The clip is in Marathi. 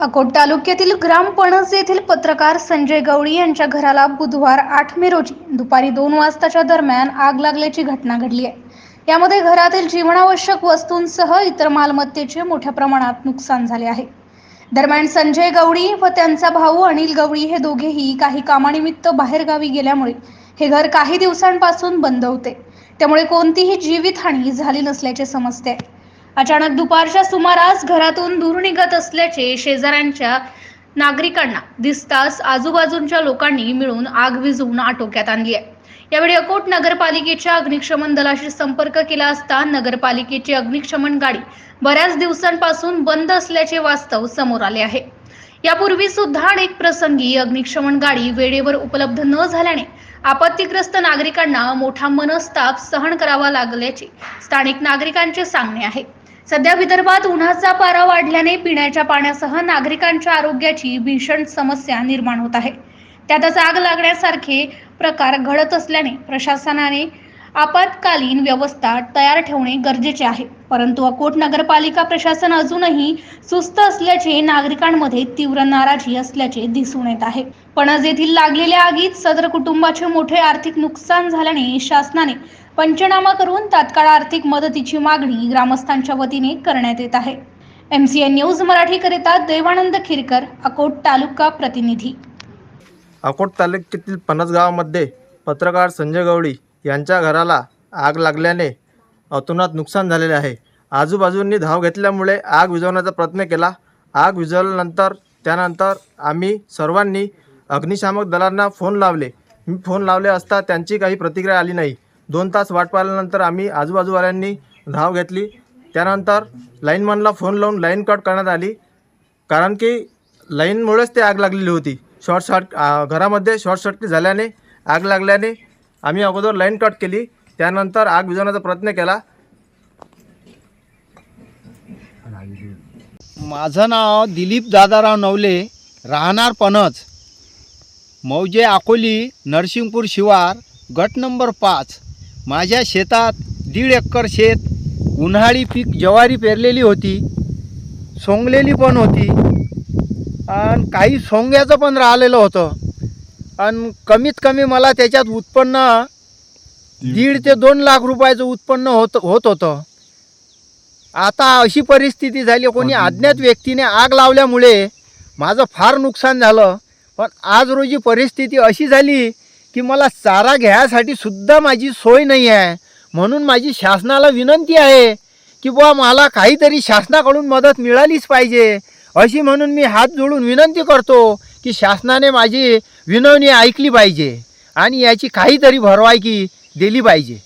अकोट तालुक्यातील ग्राम पणस येथील पत्रकार संजय गवळी यांच्या घराला बुधवार 8 मे रोजी दुपारी 2 वाजताच्या दरम्यान आग लागल्याची घटना घडली आहे। यामध्ये घरातील जीवनावश्यक वस्तूंसह इतर मालमत्तेचे मोठ्या प्रमाणात नुकसान झाले आहे। दरम्यान संजय गवळी व त्यांचा भाऊ अनिल गवळी हे दोघेही काही कामानिमित्त बाहेरगावी गेल्यामुळे हे घर काही दिवसांपासून बंद होते। त्यामुळे कोणतीही जीवितहानी झाली नसल्याचे समजते। अचानक दुपारच्या सुमारास घरातून धूर निघत असल्याचे शेजाऱ्यांच्या नागरिकांना दिसताच आजूबाजूच्या लोकांनी मिळून आग विझवून आटोक्यात आणली आहे। यावेळी अकोट नगरपालिकेच्या अग्निशमन दलाशी संपर्क केला असता नगरपालिकेची अग्निशमन गाडी बऱ्याच दिवसांपासून बंद असल्याचे वास्तव समोर आले आहे। यापूर्वी सुद्धा अनेक प्रसंगी अग्निशमन गाडी वेळेवर उपलब्ध न झाल्याने आपत्तीग्रस्त नागरिकांना मोठा मनस्ताप सहन करावा लागल्याचे स्थानिक नागरिकांचे सांगणे आहे। सध्या विदर्भात उन्हाचा पारा वाढल्याने पिण्याच्या पाण्यासह नागरिकांच्या आरोग्याची भीषण समस्या निर्माण होत आहे। त्यातच आग लागण्यासारखे प्रकार घडत असल्याने प्रशासनाने आपत्कालीन व्यवस्था तयार ठेवणे गरजेचे आहे। परंतु अकोट नगरपालिका प्रशासन अजूनही सुस्त असल्याचे नागरिकांमध्ये तीव्र नाराजी असल्याचे दिसून येत आहे। पणज येथील लागलेल्या आगीत सदर कुटुंबाचे मोठे आर्थिक नुकसान झाल्याने शासनाने पंचनामा करून तात्काळ आर्थिक मदतीची मागणी ग्रामस्थांच्या वतीने करण्यात येत आहे। MCN न्यूज मराठी करिता देवानंद खिरकर, अकोट तालुका प्रतिनिधी। अकोट तालुक्यातील पणस गावामध्ये पत्रकार संजय गवळी यांच्या घराला आग लागल्याने अतोनात नुकसान झालेले आहे। आजूबाजूंनी धाव घेतल्यामुळे आग विझवण्याचा प्रयत्न केला। आग त्यानंतर आम्ही सर्वांनी अग्निशामक दलांना फोन लावले। मी फोन लावले असता त्यांची काही प्रतिक्रिया आली नाही। 2 तास वाट पाहिल्यानंतर आम्ही आजूबाजूवाल्यांनी धाव घेतली। त्यानंतर लाईनमॅनला फोन लावून लाईन कट करण्यात आली, कारण की लाईनमुळेच ते आग लागलेली होती। घरामध्ये शॉर्ट सर्किट झाल्याने आग लागल्याने आम्ही अगोदर लाईन कट केली, त्यानंतर आग विझवण्याचा प्रयत्न केला। माझं नाव दिलीप दादाराव नवले, राहणार पणज, मौजे अकोली, नरसिंगपूर शिवार, गट नंबर 5। माझ्या शेतात 1.5 एकर शेत उन्हाळी पीक ज्वारी पेरलेली होती, सोंगलेली पण होती आणि काही सोंग्याचं पण राहिलेलं होतं आणि कमीत कमी मला त्याच्यात उत्पन्न 1.5 ते 2 लाख रुपयाचं उत्पन्न होत होतं। आता अशी परिस्थिती झाली, कोणी अज्ञात व्यक्तीने आग लावल्यामुळे माझं फार नुकसान झालं। पण आज रोजी परिस्थिती अशी झाली की मला चारा घ्यायसाठी सुद्धा माझी सोय नाही आहे। म्हणून माझी शासनाला विनंती आहे की बुवा मला काहीतरी शासनाकडून मदत मिळालीच पाहिजे, अशी म्हणून मी हात जोडून विनंती करतो की शासनाने माझी विनवणी ऐकली पाहिजे आणि याची काहीतरी भरपाई दिली पाहिजे।